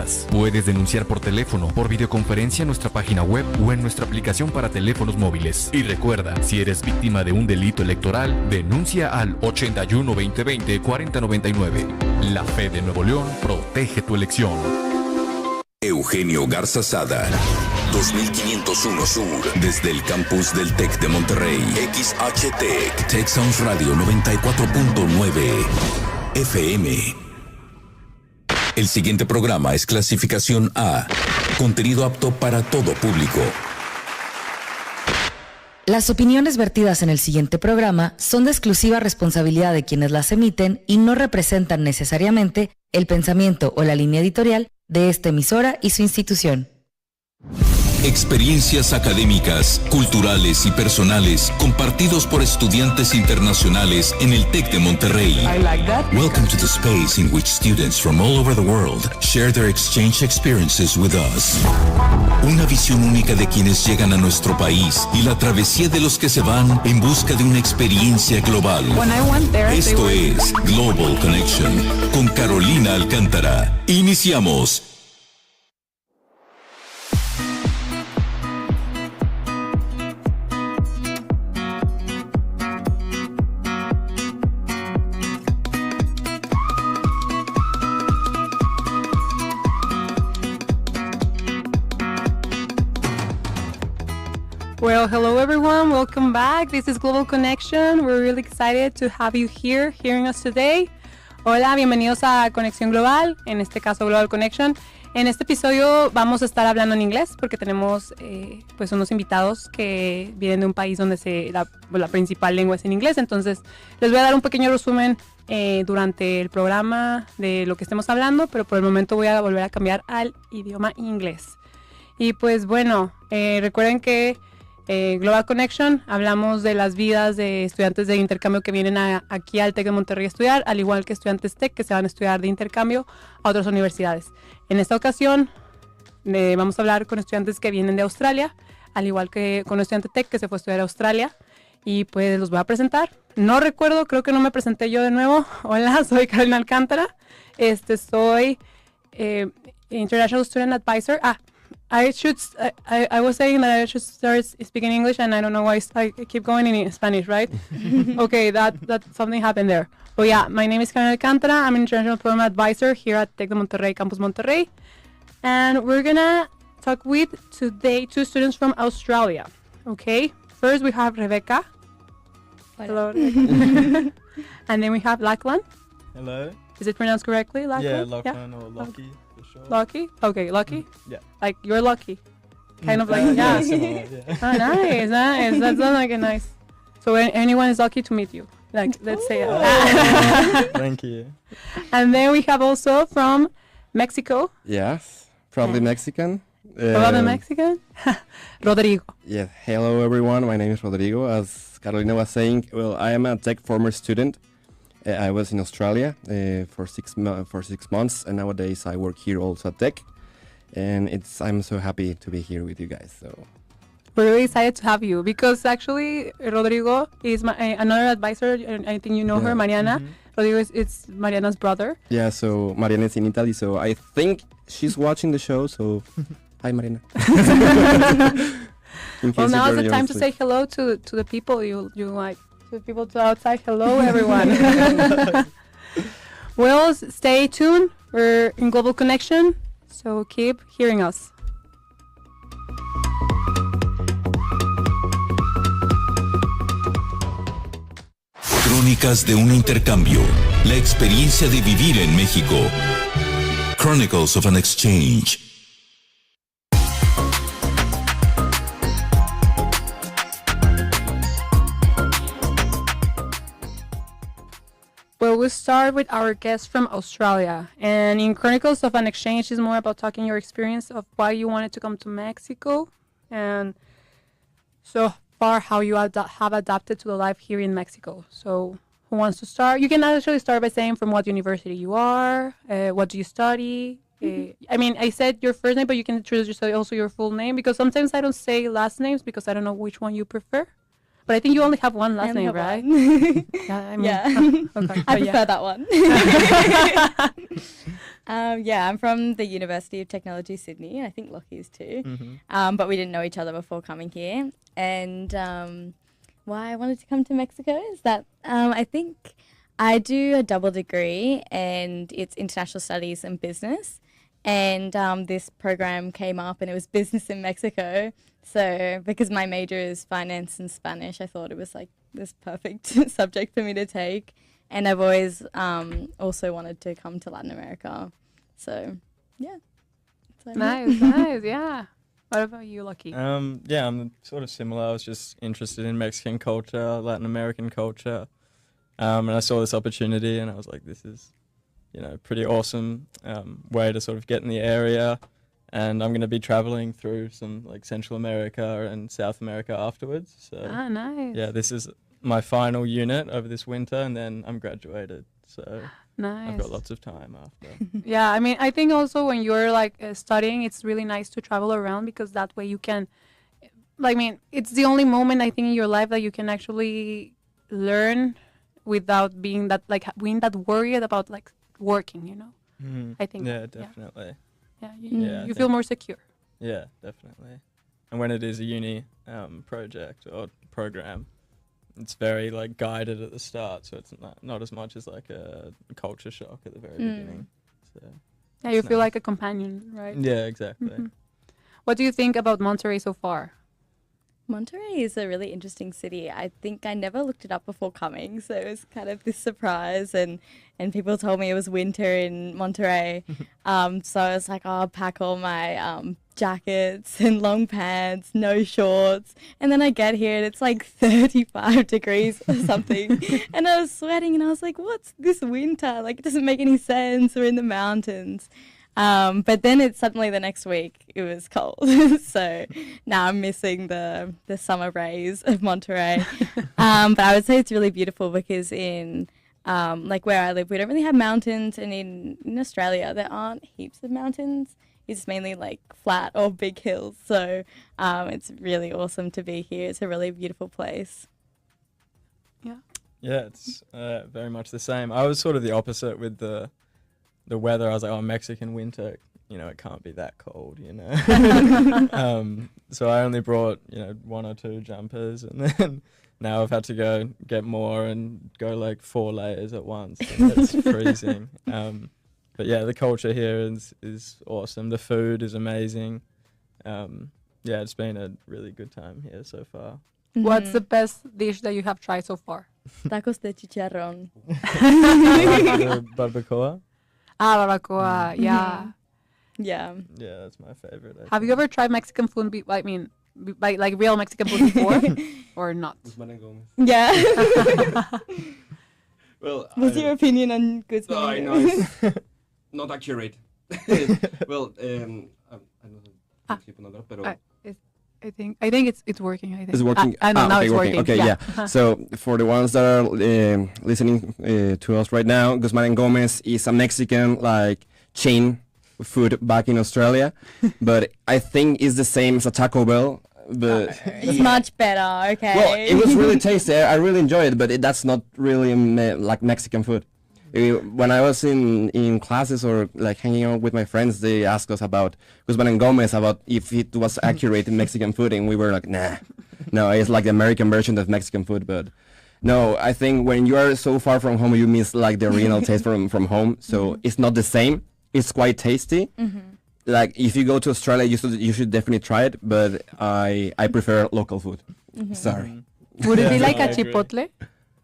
quieras. Puedes denunciar por teléfono, por videoconferencia en nuestra página web o en nuestra aplicación para teléfonos móviles. Y recuerda, si eres víctima de un delito electoral, denuncia al 81 2020 4099. La fe de Nuevo León protege tu elección. Eugenio Garza Sada, 2501 Sur, desde el campus del TEC de Monterrey. XHTEC, Tech Sounds Radio 94.9 FM. El siguiente programa es clasificación A, contenido apto para todo público. Las opiniones vertidas en el siguiente programa son de exclusiva responsabilidad de quienes las emiten y no representan necesariamente el pensamiento o la línea editorial de esta emisora y su institución. Experiencias académicas, culturales y personales compartidos por estudiantes internacionales en el TEC de Monterrey. Welcome to the space in which students from all over the world share their exchange experiences with us. Una visión única de quienes llegan a nuestro país y la travesía de los que se van en busca de una experiencia global. Esto es Global Connection con Carolina Alcántara. Iniciamos. Well, hello everyone, welcome back. This is Global Connection. We're really excited to have you here, hearing us today. Hola, bienvenidos a Conexión Global, en este caso Global Connection. En este episodio vamos a estar hablando en inglés porque tenemos pues unos invitados que vienen de un país donde la principal lengua es en inglés. Entonces les voy a dar un pequeño resumen durante el programa de lo que estemos hablando, pero por el momento voy a volver a cambiar al idioma inglés. Y pues bueno, recuerden que Global Connection, hablamos de las vidas de estudiantes de intercambio que vienen aquí al TEC de Monterrey a estudiar, al igual que estudiantes TEC que se van a estudiar de intercambio a otras universidades. En esta ocasión vamos a hablar con estudiantes que vienen de Australia, al igual que con un estudiante TEC que se fue a estudiar a Australia, y pues los voy a presentar. No recuerdo, creo que no me presenté yo de nuevo. Hola, soy Carolina Alcántara, soy International Student Advisor. I was saying that I should start speaking English, and I don't know why I keep going in Spanish, right? Okay, that something happened there. But yeah, my name is Carolina Alcántara. I'm an International Program Advisor here at TEC de Monterrey, Campus Monterrey. And we're gonna talk with today two students from Australia. Okay, first we have Rebecca. Hello. And then we have Lachlan. Hello. Is it pronounced correctly, Lachlan? Yeah, Lachlan or Lucky. Sure. Lucky? Okay, Lucky? Yeah. Like, you're lucky. Kind of like, yeah. Similar, yeah. Oh, nice. That sounds like a nice. So anyone is lucky to meet you. Like, let's say that. Thank you. And then we have also from Mexico. Yes, probably Mexican. Probably Mexican? Rodrigo. Yeah, hello everyone. My name is Rodrigo. As Carolina was saying, well, I am a tech former student. I was in Australia for 6 months, and nowadays I work here also at Tech, and I'm so happy to be here with you guys. So we're really excited to have you because actually Rodrigo is another advisor, and I think you know her, Mariana. Mm-hmm. Rodrigo is Mariana's brother. Yeah, so Mariana is in Italy, so I think she's watching the show. So hi, Mariana. Well, now is the time to say hello to the people you like. To the people outside, hello everyone. Well, stay tuned. We're in Global Connection, so keep hearing us. Crónicas de un intercambio. La experiencia de vivir en México. Chronicles of an Exchange. Well, we'll start with our guest from Australia. And in Chronicles of an Exchange is more about talking your experience of why you wanted to come to Mexico and so far how you have adapted to the life here in Mexico. So who wants to start? You can actually start by saying from what university you are, what do you study. I mean, I said your first name, but you can introduce yourself also your full name because sometimes I don't say last names because I don't know which one you prefer. But I think you only have one last name, right? Yeah, I mean, okay. I prefer that one. Yeah, I'm from the University of Technology, Sydney, and I think Lockie is too. But we didn't know each other before coming here. And why I wanted to come to Mexico is that I think I do a double degree, and it's international studies and business. And this program came up, and it was business in Mexico. So because my major is finance and Spanish, I thought it was like this perfect subject for me to take. And I've always also wanted to come to Latin America. So, yeah. Nice, nice, yeah. What about you, Lucky? Yeah, I'm sort of similar. I was just interested in Mexican culture, Latin American culture. And I saw this opportunity and I was like, this is, pretty awesome way to sort of get in the area. And I'm going to be traveling through some like Central America and South America afterwards. So, nice. Yeah, this is my final unit over this winter, and then I'm graduated. So nice. I've got lots of time after. Yeah, I mean, I think also when you're like studying, it's really nice to travel around, because that way you can, it's the only moment I think in your life that you can actually learn without being that worried about like working, I think. Yeah, definitely. Yeah, you feel more secure. Yeah, definitely. And when it is a uni project or program, it's very like guided at the start, so it's not as much as like a culture shock at the very beginning. So yeah, you feel like a companion, right? Yeah, exactly. Mm-hmm. What do you think about Monterrey so far? Monterrey is a really interesting city. I think I never looked it up before coming, so it was kind of this surprise, and people told me it was winter in Monterrey. So I was like, I'll pack all my jackets and long pants, no shorts. And then I get here and it's like 35 degrees or something. And I was sweating and I was like, what's this winter? Like, it doesn't make any sense. We're in the mountains. But then it's suddenly the next week it was cold. So now I'm missing the summer rays of Monterrey. But I would say it's really beautiful because in like where I live, we don't really have mountains, and in Australia there aren't heaps of mountains. It's mainly like flat or big hills. So it's really awesome to be here. It's a really beautiful place. Yeah. Yeah, it's very much the same. I was sort of the opposite with the weather. I was like, Mexican winter, it can't be that cold, So I only brought, 1 or 2 jumpers, and then now I've had to go get more and go like 4 layers at once. And it's freezing. But yeah, the culture here is awesome. The food is amazing. Yeah, it's been a really good time here so far. What's the best dish that you have tried so far? Tacos de chicharrón. Barbacoa. Barbacoa, yeah. Yeah. Yeah, that's my favorite. Have you ever tried Mexican food? Like real Mexican food before, or not? Yeah. Well, what's your opinion on Guzman? I know it's not accurate. Well, I don't know, pero I think it's working. I think it's working. I know now okay, it's working. Okay, yeah. So for the ones that are listening to us right now, Guzman and Gomez is a Mexican like chain food back in Australia, but I think it's the same as a Taco Bell. But it's much better. Okay. Well, it was really tasty. I really enjoyed it, but that's not really like Mexican food. When I was in classes or like hanging out with my friends, they asked us about Guzman and Gomez about if it was accurate in Mexican food, and we were like, nah, no, it's like the American version of Mexican food. But no, I think when you are so far from home, you miss like the original taste from home. So it's not the same. It's quite tasty. Like if you go to Australia, you should definitely try it. But I prefer local food. Sorry. Would it be like a chipotle?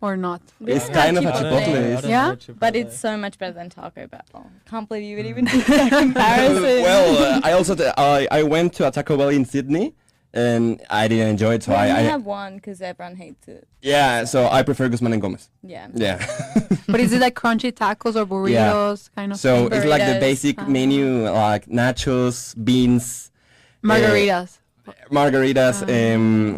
Or not? It's kind of a chipotle. Yeah? But it's so much better than Taco Bell. Can't believe you would even do that comparison. Well, I also I went to a Taco Bell in Sydney, and I didn't enjoy it. So well, I have one because everyone hates it. Yeah, so I prefer Guzman and Gomez. Yeah. Yeah. But is it like crunchy tacos or burritos kind of so thing? It's like the basic menu, like nachos, beans, margaritas.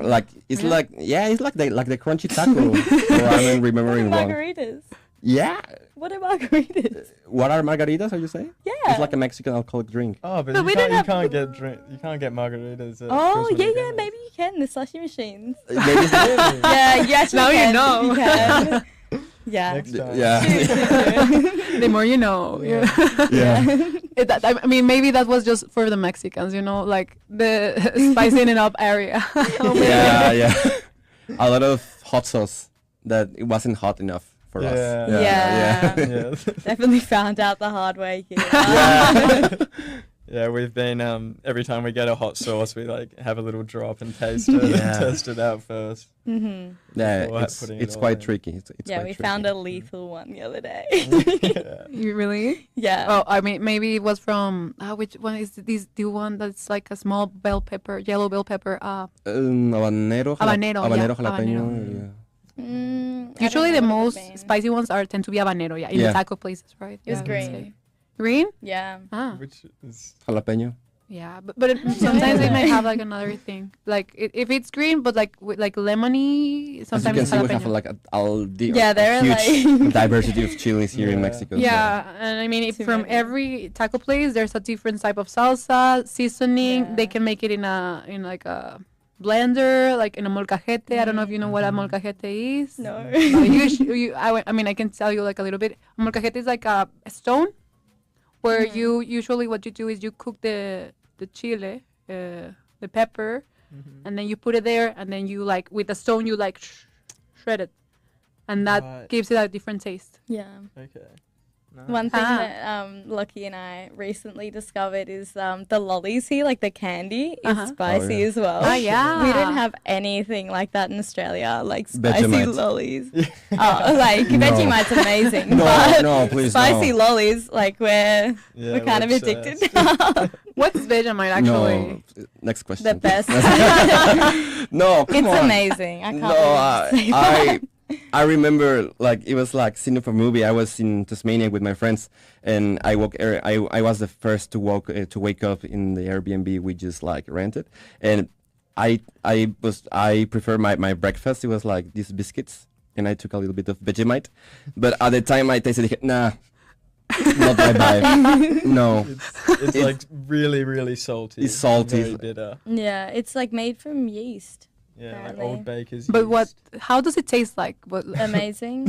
Like it's like it's like the crunchy taco. Or I'm remembering wrong. Margaritas. Yeah. What are margaritas? What are margaritas? Are you saying? Yeah. It's like a Mexican alcoholic drink. Oh, but we you don't can't get margaritas. Oh Christmas yeah, dinner. maybe you can. The slushy machines. Really? Yeah, you actually Now you can. know. You can. Yeah. Next time. Yeah. The more you know. Yeah. I mean, maybe that was just for the Mexicans, like the spicing it up area. Yeah. A lot of hot sauce that it wasn't hot enough for us. Yeah. Yeah. Definitely found out the hard way here. Yeah, we've been every time we get a hot sauce, we like have a little drop and taste it and test it out first. Mm-hmm. Yeah, Before it's putting it all quite in. tricky. It's Yeah, quite we tricky. found a lethal one the other day. Yeah. You really? Yeah. Oh, I mean, maybe it was from which one is this? The one that's like a small bell pepper, yellow bell pepper. Habanero, Habanero, habanero, yeah, jalapeño. habanero. Yeah. Usually the most spicy ones tend to be habanero, in the taco places, right? It was I would green. say. Green? Yeah. Ah. Which is Jalapeño. Yeah, but sometimes it might have like another thing. Like if it's green, but like with like lemony, As you sometimes can it's see, we have jalapeno. like a Yeah, there are, huge like- diversity of chilies here in Yeah. Mexico. Yeah, and I mean, Too from many. every taco place, there's a different type of salsa, seasoning. Yeah. They can make it in like a blender, like in a molcajete. I don't know if you know what a molcajete is. No. I mean, I can tell you like a little bit. A molcajete is like a stone where you usually what you do is you cook the chile, the pepper, and then you put it there, and then you like with the stone you like shred it, and that Right. gives it a different taste. Yeah. okay. Nice. One thing Ah. that Lucky and I recently discovered is the lollies here, like the candy, is spicy Oh, yeah. as well. Ah, yeah. We don't have anything like that in Australia, like spicy Vegemite. lollies. Like Vegemite's amazing. No, but no, please, spicy no. lollies, like we're kind of obsessed. addicted. What's Vegemite actually? No. Next question. The best. No, come It's on. amazing. I can't No, believe I I remember like it was like scene of a movie. I was in Tasmania with my friends, and I was the first to wake up in the Airbnb we just like rented, and I prefer my breakfast. It was like these biscuits, and I took a little bit of Vegemite, but at the time I tasted it. Nah, not my vibe. No, It's like really, really salty. It's salty. Very bitter. Yeah, it's like made from yeast. Yeah, like Apparently. old bakers. But yeast. how does it taste like? What? Amazing.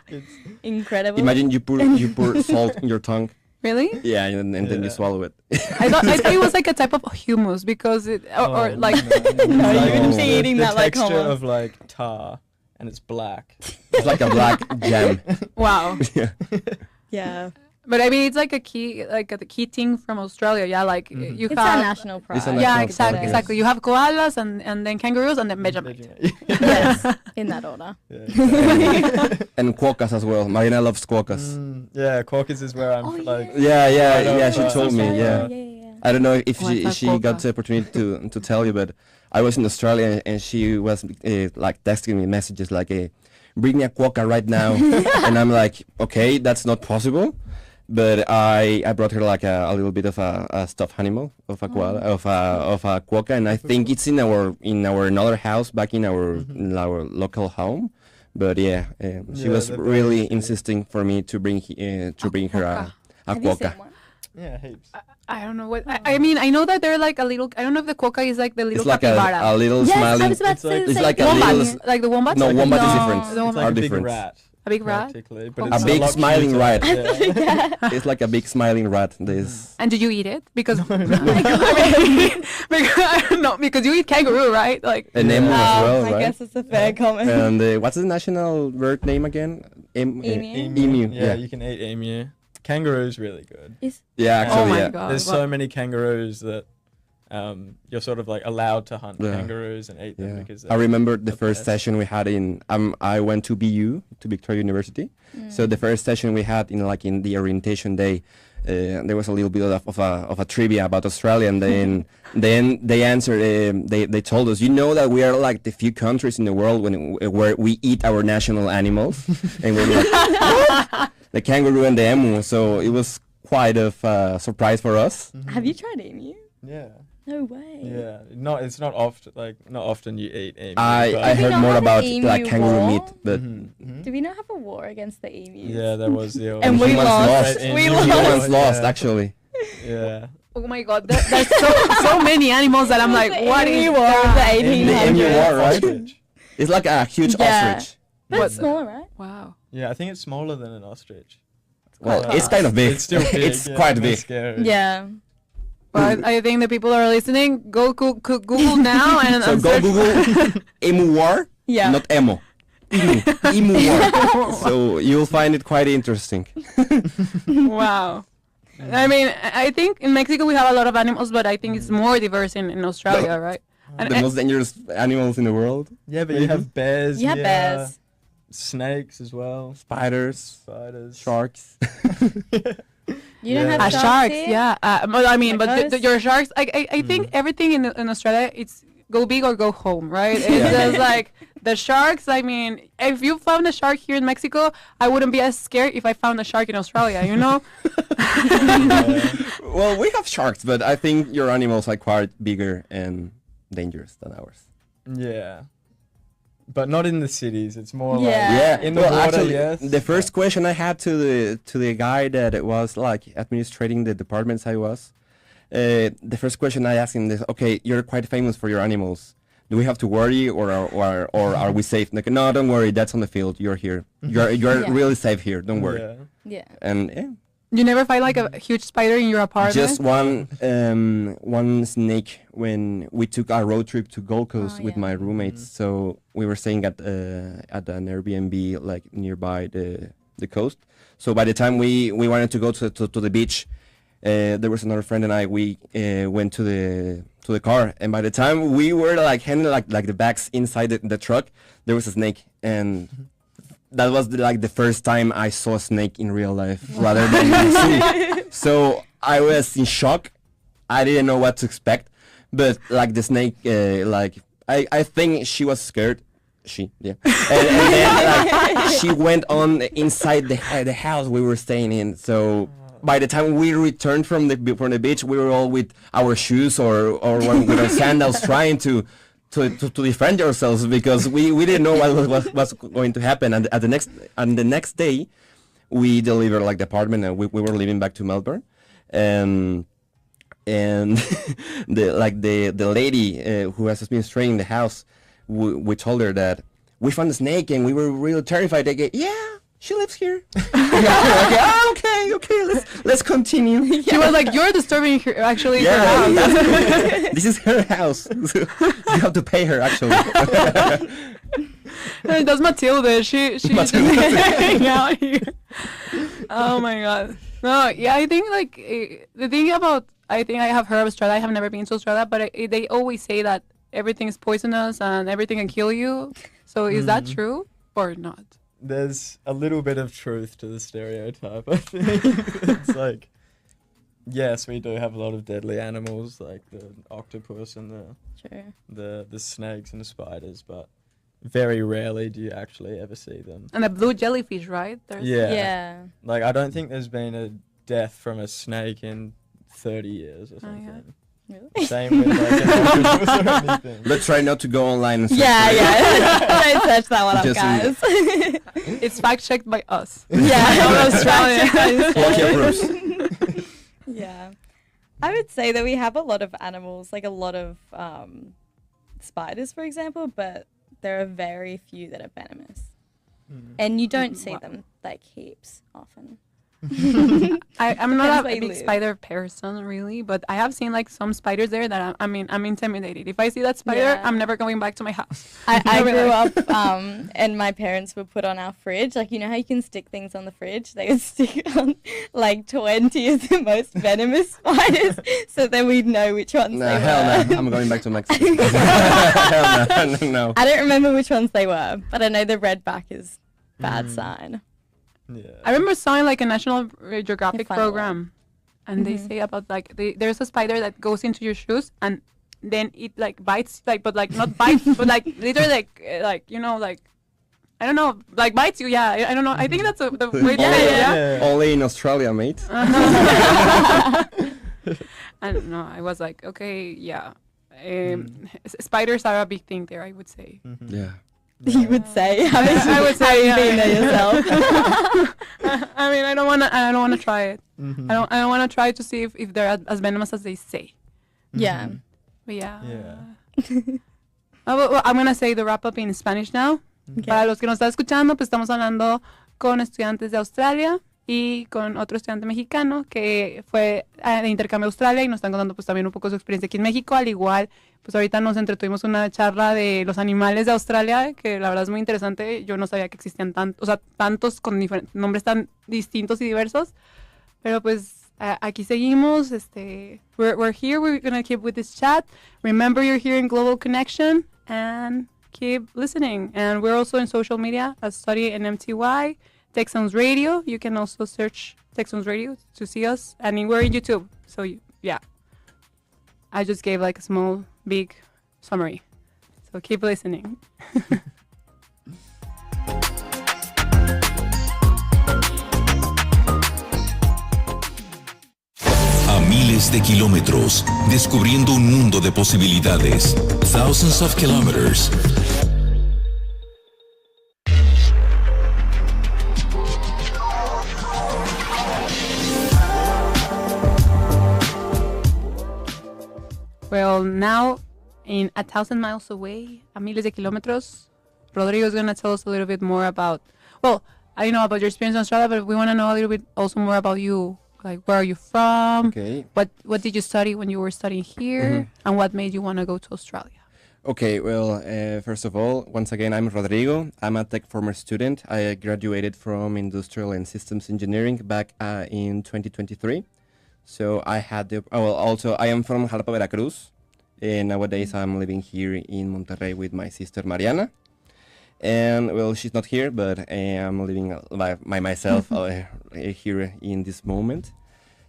It's, Incredible. imagine you pour salt in your tongue. Really? Yeah, and then you Yeah. swallow it. I thought it was like a type of hummus because it or oh, like No, you No. wouldn't be eating the that like texture homo. of like tar, and it's black. It's like a black jam. wow. Yeah. But I mean, it's like a key thing from Australia. Yeah, like you It's have. our national pride. It's a Yeah, national exactly, pride, exactly. You have koalas and then kangaroos and then Vegemite. Yes, in that order. And quokkas as well. Marina loves quokkas. Yeah, Caucus is where I'm like. Yeah, she know, told me, yeah. Yeah. I don't know if What's she a got quokka? the opportunity to tell you, but I was in Australia and she was like texting me messages like, bring me a quokka right now. And I'm like, okay, that's not possible. But I brought her like a little bit of a stuffed animal of a koala, of a quokka, and I think it's in our another house back in our local home. But yeah, she Yeah, was they're really very cute. insisting for me to bring her a Have you quokka. seen one? Yeah, heaps. I don't know what. I mean, I know that they're like a little. I don't know if the quokka is like the little It's like capybara. a little Yes, I smiling. was about to say It's the it's same like a thing. little Wombats, like the wombats. No, wombat is No. different. The It's wombat. like Are a big different. rat. A big rat. Practically, but A it's big lot smiling cuter. rat. Yeah. It's like a big smiling rat. This And did you eat it? Because because you eat kangaroo, right? Like an emu as well, I right? guess it's a fair comment. And what's the national bird name again? Emu. Emu. Yeah, you can eat emu. Kangaroo's really good. Yeah, oh actually, my yeah. god. There's so many kangaroos that you're sort of like allowed to hunt Yeah. kangaroos and eat them Yeah. because I remember the the first best. session we had in I went to BU, to Victoria University. So the first session we had in the orientation day, there was a little bit of a trivia about Australia, and then they answered. They told us, you know that we are like the few countries in the world where we eat our national animals, and we're like what? The kangaroo and the emu. So it was quite a surprise for us. Have you tried emu? Yeah. No way. Yeah. It's not often you eat emu. I but- heard not more have an about emu like kangaroo war? meat, but Do we not have a war against the emus? Yeah, there was the old And we humans lost. lost. We Emu. lost. humans lost Yeah. actually. Yeah. Oh my god, there's so many animals that I'm like, The what emu is war of the that? 1800s. emu war, right? Ostrich. It's like a huge Yeah. ostrich. But it's smaller, right? Wow. Yeah, I think it's smaller than an ostrich. Well, it's kind of big. It's still big. It's quite big. Scary. Yeah. Well, I think the people are listening. Go Google now and So go search. Google emu war, Yeah. not emo. Emu war. So you'll find it quite interesting. Wow. I mean, I think in Mexico we have a lot of animals, but I think it's more diverse in Australia, right? The most dangerous animals in the world. Yeah, but you have bears. You have yeah, bears. Snakes as well. Spiders, Sharks. You don't Yeah. have Sharks, here? yeah. But I mean, but Geckos? your sharks, I think everything in Australia, it's go big or go home, right? It's just like the sharks. I mean, if you found a shark here in Mexico, I wouldn't be as scared if I found a shark in Australia, you know? Well, we have sharks, but I think your animals are quite bigger and dangerous than ours. Yeah. But not in the cities. It's more Yeah. like Yeah, in the well, water. actually, Yes. the first question I had to the guy that was like administrating the departments I was, the first question I asked him is, okay, you're quite famous for your animals. Do we have to worry or are we safe? Like, no, don't worry. That's on the field. You're here. You're Yeah. really safe here. Don't worry. Yeah. Yeah. And yeah, You never find like a huge spider in your apartment? just one snake when we took our road trip to Gold Coast with yeah. my roommates. So we were staying at an Airbnb like nearby the coast. So by the time we wanted to go to the beach, there was another friend and I. We went to the car, and by the time we were like handling like the bags inside the truck, there was a snake, and that was the first time I saw a snake in real life rather than in the zoo. So I was in shock. I didn't know what to expect, but like the snake, I think she was scared. And then like, she went on inside the house we were staying in. So by the time we returned from the beach, we were all with our shoes or with our sandals trying to defend ourselves because we didn't know what was going to happen. And the next day, we delivered like the apartment and we were leaving back to Melbourne, and the lady who was administrating the house, we told her that we found a snake and we were really terrified. They go, yeah, she lives here. Okay, let's continue. She was like, you're disturbing her, actually her Yeah, house. this is her house. You have to pay her actually. That's Matilda. She just hang out here. Oh my god. No, yeah, I think like the thing about, I think I have heard of Australia. I have never been to Australia, but they always say that everything is poisonous and everything can kill you. So is that true or not? There's a little bit of truth to the stereotype, I think. It's like, yes, we do have a lot of deadly animals like the octopus and the snakes and the spiders, but very rarely do you actually ever see them. And the blue jellyfish, right? There's Yeah. Like, I don't think there's been a death from a snake in 30 years or something. Really? Same with like an octopus or anything. Let's try not to go online and search Yeah, for it. yeah. Don't search that one up, Just guys. It's fact checked by us. Yeah. Australia. Lucky approves. Yeah. I would say that we have a lot of animals, like a lot of spiders, for example, but there are very few that are venomous. And you don't see them like heaps often. I'm not Depends where a you big live. spider person, really, but I have seen like some spiders there that I'm intimidated. If I see that spider, Yeah. I'm never going back to my house. I grew up and my parents would put on our fridge, like, you know how you can stick things on the fridge? They would stick on like 20 of the most venomous spiders, so then we'd know which ones No, they hell were. no. I'm going back to Mexico. Hell no. I don't remember which ones they were, but I know the redback is bad sign. Yeah. I remember seeing like a National Geographic find a lot. program, and they say about like there's a spider that goes into your shoes and then it like bites, like, but like not bites, but like literally like you know, like I don't know, like bites you. Yeah, I don't know. I think that's the way to say it. Yeah. Only in Australia, mate. And no, I was like, okay, yeah. Spiders are a big thing there, I would say. Yeah. You would say. I would say, yeah. Being there yourself. I mean, I don't wanna try it. I don't wanna try to see if they're as venomous as they say. Yeah. But yeah. Yeah. Well, I'm gonna say the wrap up in Spanish now Okay. Para los que nos están escuchando, pues estamos hablando con estudiantes de Australia y con otro estudiante mexicano que fue de intercambio a Australia y nos están contando pues también un poco su experiencia aquí en México. Al igual, pues ahorita nos entretuvimos una charla de los animales de Australia, que la verdad es muy interesante. Yo no sabía que existían tantos con nombres tan distintos y diversos, pero pues aquí seguimos. We're here. We're gonna keep with this chat. Remember, you're here in Global Connection, and keep listening. And we're also in social media as Study in MTY, Tech Sounds Radio. You can also search Tech Sounds Radio to see us, and we're in YouTube. So yeah, I just gave like a small, big summary. So keep listening. A miles de kilómetros, descubriendo un mundo de posibilidades. Thousands of kilometers. Well, now in 1,000 miles away, a miles de kilómetros, Rodrigo is going to tell us a little bit more about, well, I know about your experience in Australia, but we want to know a little bit also more about you. Like, where are you from? Okay. What did you study when you were studying here? And what made you want to go to Australia? Okay, well, first of all, once again, I'm Rodrigo. I'm a tech former student. I graduated from Industrial and Systems Engineering back in 2023. So I had the, also I am from Jalapa, Veracruz. And nowadays I'm living here in Monterrey with my sister Mariana. And well, she's not here, but I'm living by myself here in this moment.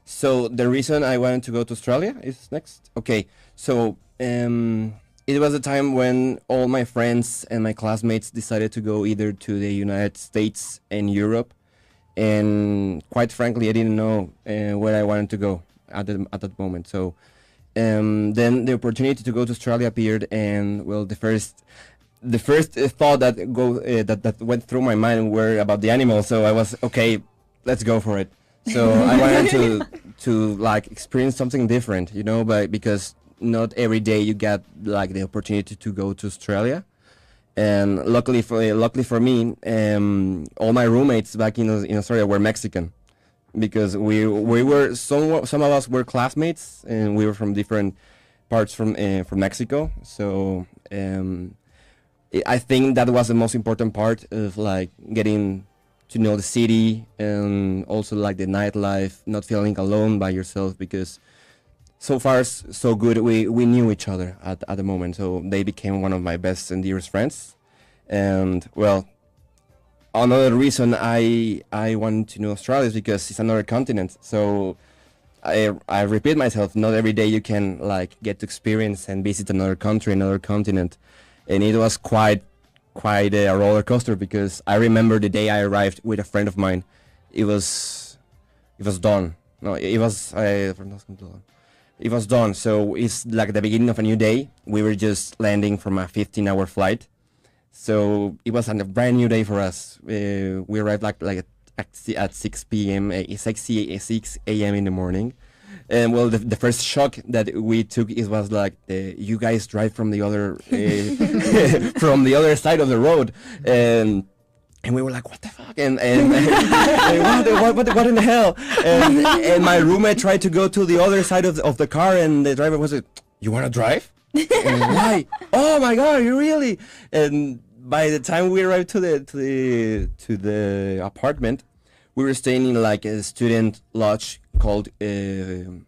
So the reason I wanted to go to Australia is next. Okay, so it was a time when all my friends and my classmates decided to go either to the United States and Europe. And quite frankly, I didn't know where I wanted to go at that moment. So then the opportunity to go to Australia appeared, and well, the first thought that went through my mind were about the animals. So I was okay, let's go for it. So I wanted to like experience something different, you know, because not every day you get like the opportunity to go to Australia. And luckily for me, all my roommates back in Australia were Mexican, because we were some of us were classmates, and we were from different parts from Mexico. So I think that was the most important part of like getting to know the city, and also like the nightlife, not feeling alone by yourself, because so far so good. We knew each other at the moment, so they became one of my best and dearest friends. And well, another reason I wanted to know Australia is because it's another continent. So I repeat myself, not every day you can like get to experience and visit another country, another continent. And it was quite a roller coaster, because I remember the day I arrived with a friend of mine. It was dawn. No, it was dawn. So it's like the beginning of a new day. We were just landing from a 15-hour flight. So it was a brand new day for us. We arrived like at 6 p.m. 6 a.m. in the morning. And well, the first shock that we took, it was like, you guys drive from the other from the other side of the road, and we were like, what the fuck, and what in the hell? And my roommate tried to go to the other side of the car, and the driver was like, you want to drive? And why? Oh my God, you really? And by the time we arrived to the apartment, we were staying in like a student lodge called Uni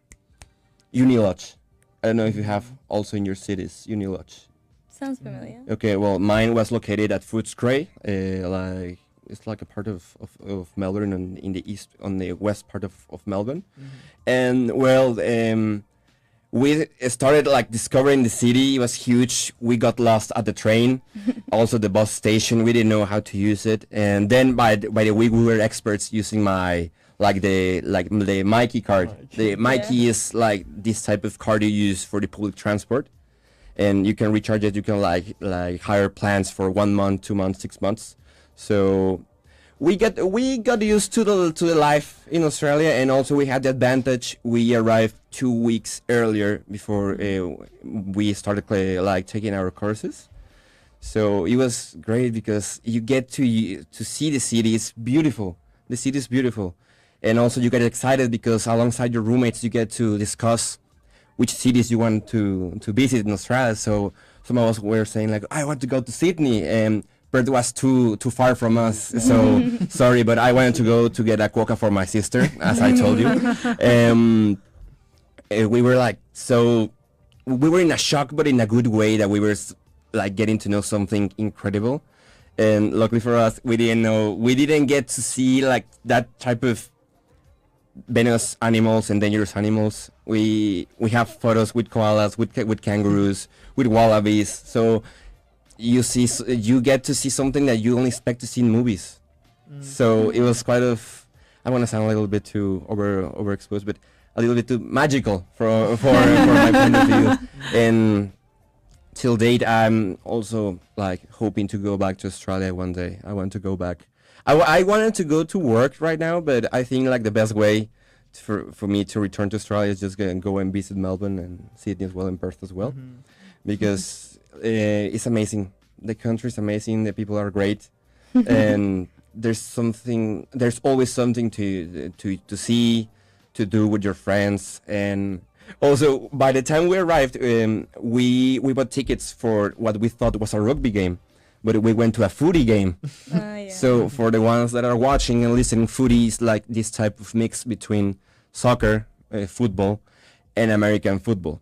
Lodge. I don't know if you have also in your cities Uni Lodge. Sounds familiar. Okay, well, mine was located at Footscray, like it's like a part of Melbourne, and in the east, on the west part of Melbourne. And well, we started like discovering the city. It was huge. We got lost at the train, also the bus station. We didn't know how to use it. And then by the week, we were experts using the Mikey card. The Mikey is like this type of card you use for the public transport, and you can recharge it. You can like hire plans for 1 month, 2 months, 6 months. So we got used to the life in Australia, and also we had the advantage. We arrived 2 weeks earlier before we started like taking our courses. So it was great because you get to see the city. It's beautiful. The city is beautiful. And also you get excited because alongside your roommates you get to discuss which cities you want to visit in Australia. So some of us were saying like, I want to go to Sydney, but it was too far from us. So sorry, but I wanted to go to get a coca for my sister, as I told you. We were like, so we were in a shock, but in a good way, that we were like getting to know something incredible. And luckily for us, we didn't get to see like that type of venomous animals and dangerous animals. We have photos with koalas, with kangaroos, with wallabies. So you get to see something that you only expect to see in movies. So it was quite of, I want to sound a little bit too overexposed, but a little bit too magical for my point of view. And till date, I'm also like hoping to go back to Australia one day. I want to go back. I wanted to go to work right now, but I think like the best way for me to return to Australia is just go and visit Melbourne and Sydney as well, and Perth as well, because it's amazing. The country is amazing. The people are great, and there's always something to see, to do with your friends. And also, by the time we arrived, we bought tickets for what we thought was a rugby game, but we went to a footy game. Yeah. So for the ones that are watching and listening, footy is like this type of mix between soccer, football, and American football.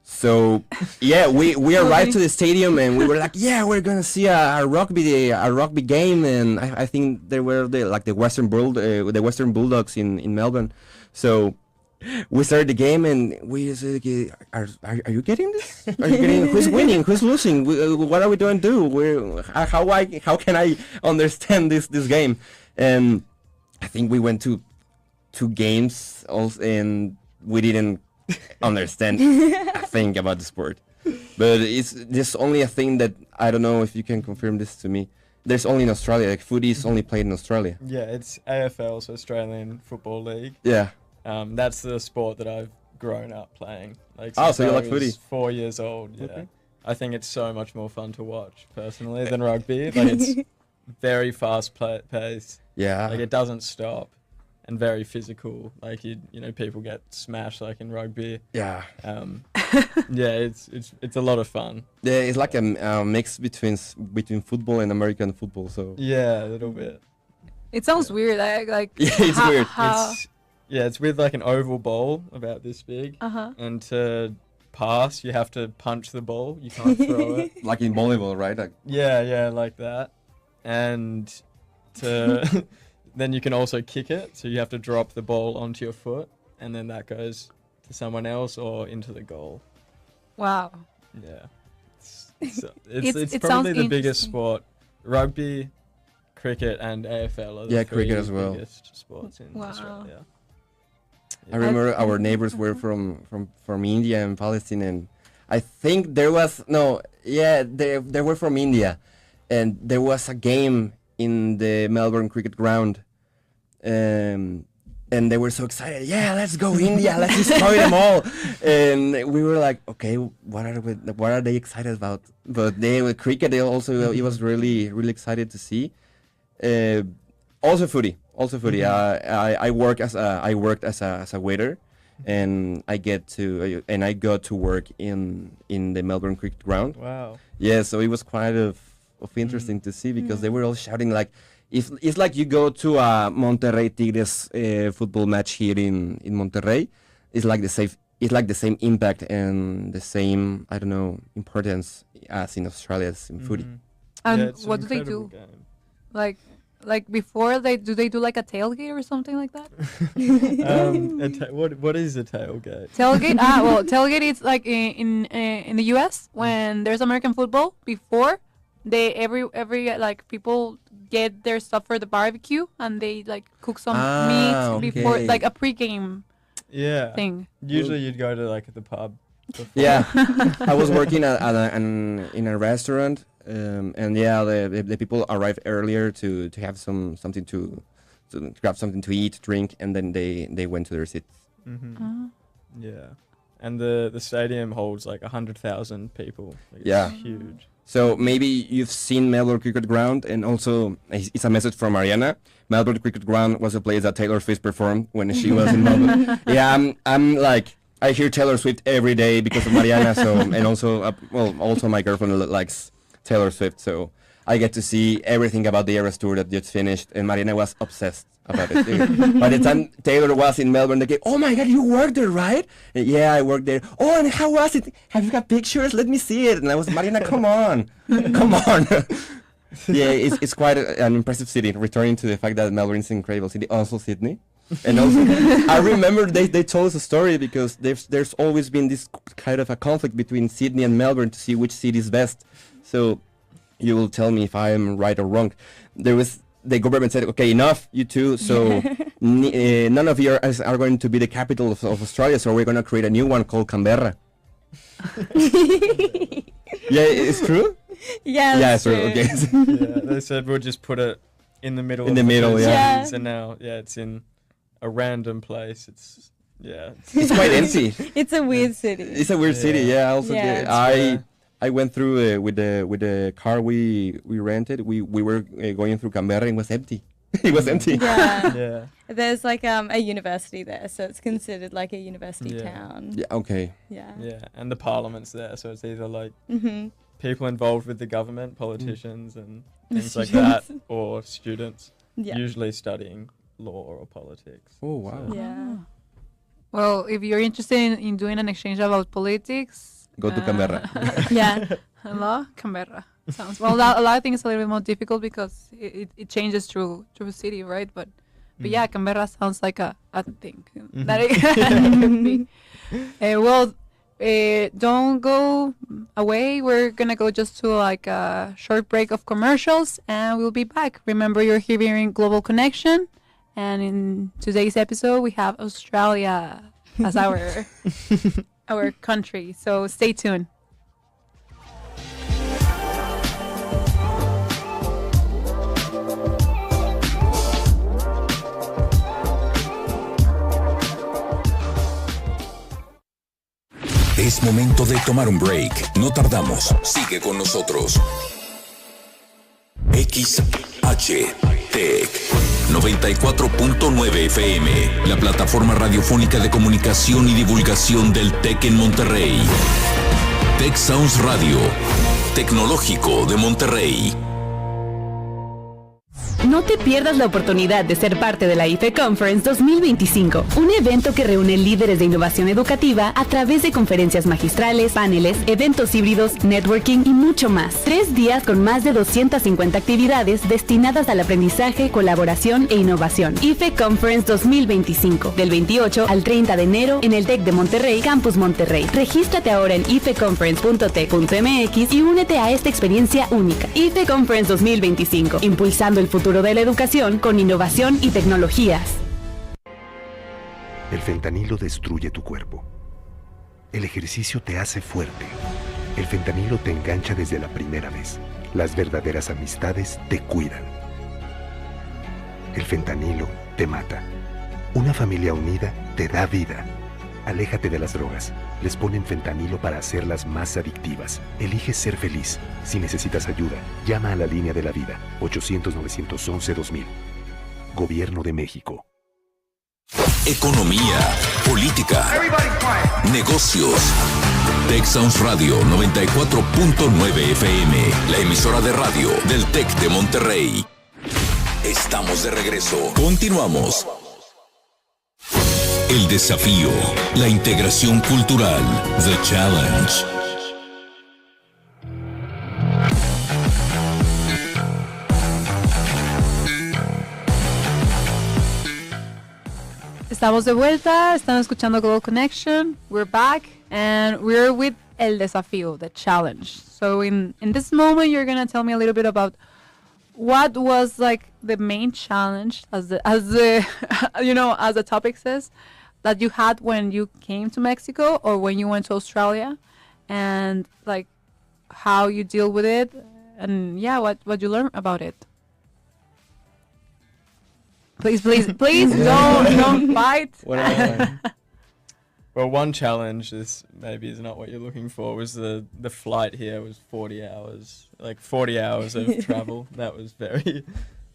So yeah, we arrived to the stadium and we were like, yeah, we're gonna see a rugby game, and I think they were the Western Bulldogs in Melbourne. So we started the game and we said, are you getting this? Are you getting who's winning? Who's losing? What are we going to do? How can I understand this game? And I think we went to 2 games also, and we didn't understand a thing about the sport. But it's just only a thing that I don't know if you can confirm this to me. There's only in Australia. Like footy is only played in Australia. Yeah, it's AFL, so Australian Football League. Yeah. That's the sport that I've grown up playing. Like, so you I like was footy? 4 years old. Yeah, Okay. I think it's so much more fun to watch personally than rugby. Like it's very fast pace. Yeah. Like it doesn't stop, and very physical. Like you know, people get smashed like in rugby. Yeah. Yeah, it's a lot of fun. Yeah, it's like a mix between football and American football. So Yeah, a little bit. It sounds weird. Like yeah, it's weird. It's with like an oval ball about this big, and to pass you have to punch the ball. You can't throw it. Like in volleyball, right? Like, Yeah, like that. And to then you can also kick it, so you have to drop the ball onto your foot, and then that goes to someone else or into the goal. wow. Yeah, It it's sounds probably the biggest interesting. sport. Rugby, cricket, and AFL are the Yeah, three cricket as well. biggest sports in Wow. Australia. I remember our neighbors were from India and Palestine, and I think they were from India, and there was a game in the Melbourne cricket ground, and they were so excited. Yeah, let's go India, let's destroy them all. And we were like, okay, what are they excited about? But they with cricket, it was really really excited to see. Also footy. I worked as a waiter, and I got to work in the Melbourne cricket ground. Wow. Yeah, so it was quite of interesting to see, because they were all shouting like, if it's like you go to a Monterrey Tigres football match here in Monterrey, it's like the same impact and the same, I don't know, importance as in Australia as in footy. And Yeah, it's an what do they incredible do? game. Like before they do like a tailgate or something like that? What is a tailgate? Tailgate? Tailgate is like in the US when there's American football. Before they every like people get their stuff for the barbecue, and they like cook some meat before, okay. like a pre-game Yeah. thing. Usually you'd go to like the pub. Before. Yeah, I was working in a restaurant, and yeah, the people arrive earlier to have something to grab something to eat, drink, and then they went to their seats. Mm-hmm. Yeah. And the stadium holds like 100,000 people. Like, Yeah. It's huge. So maybe you've seen Melbourne Cricket Ground, and also it's a message from Mariana. Melbourne Cricket Ground was a place that Taylor Swift performed when she was in Melbourne. Yeah, I'm like, I hear Taylor Swift every day because of Mariana. So and also also my girlfriend likes Taylor Swift, so I get to see everything about the Eras Tour that just finished, and Mariana was obsessed about it. By the time Taylor was in Melbourne, they go, "Oh my God, you worked there, right?" And, yeah, I worked there. Oh, and how was it? Have you got pictures? Let me see it. And I was, Mariana, come on, come on. Yeah, it's quite an impressive city. Returning to the fact that Melbourne is an incredible city, also Sydney. And also, I remember they told us a story because there's always been this kind of a conflict between Sydney and Melbourne to see which city is best. So you will tell me if I am right or wrong. The government said, okay, enough, you two. So none of you are going to be the capital of Australia. So we're going to create a new one called Canberra. Yeah, it's true. Yeah, Yeah, that's true. true. Okay. Yeah, they said we'll just put it in the middle. In of the middle, two yeah. cities, and now, it's in a random place. It's It's quite empty. It's a weird city. It's a weird city. Yeah. Also, Yeah. I went through with the car we rented. We were going through Canberra and it was empty. It was empty. Yeah. Yeah. There's like a university there, so it's considered like a university Yeah. town. Yeah. Okay. Yeah. Yeah, and the parliament's there, so it's either like Mhm. people involved with the government, politicians and things like that, or students, Yeah. usually studying law or politics. Oh wow. Yeah. Well, if you're interested in doing an exchange about politics, Go to Canberra. Yeah. hello, Canberra. Sounds well. A lot of things a little bit more difficult because it changes through the city, right? But yeah, Canberra sounds like a thing that it could be. Don't go away. We're gonna go just to like a short break of commercials, and we'll be back. Remember, you're hearing Global Connection, and in today's episode, we have Australia as our country. So stay tuned. Es momento de tomar un break. No tardamos. Sigue con nosotros. XHTEC 94.9 FM, la plataforma radiofónica de comunicación y divulgación del TEC en Monterrey. Tech Sounds Radio, tecnológico de Monterrey. No te pierdas la oportunidad de ser parte de la IFE Conference 2025, un evento que reúne líderes de innovación educativa a través de conferencias magistrales, paneles, eventos híbridos, networking y mucho más. 3 días con más de 250 actividades destinadas al aprendizaje, colaboración e innovación. IFE Conference 2025, del 28 al 30 de enero en el TEC de Monterrey, Campus Monterrey. Regístrate ahora en ifeconference.tec.mx y únete a esta experiencia única. IFE Conference 2025, impulsando el futuro de la educación con innovación y tecnologías. El fentanilo destruye tu cuerpo. El ejercicio te hace fuerte. El fentanilo te engancha desde la primera vez. Las verdaderas amistades te cuidan. El fentanilo te mata. Una familia unida te da vida. Aléjate de las drogas. Les ponen fentanilo para hacerlas más adictivas. Elige ser feliz. Si necesitas ayuda, llama a la línea de la vida. 800-911-2000. Gobierno de México. Economía, política, negocios. Tech Sounds Radio 94.9 FM, la emisora de radio del TEC de Monterrey. Estamos de regreso. Continuamos. El desafío, la integración cultural, The Challenge. Estamos de vuelta, están escuchando Global Connection. We're back and we're with El Desafío, the challenge. So in this moment, you're going to tell me a little bit about what was like the main challenge as the you know, as the topic says, that you had when you came to Mexico or when you went to Australia, and like how you deal with it, and yeah, what you learn about it. Please, don't fight. Well, Well, one challenge is not what you're looking for. Was the flight here was 40 hours, like 40 hours of travel. That was very,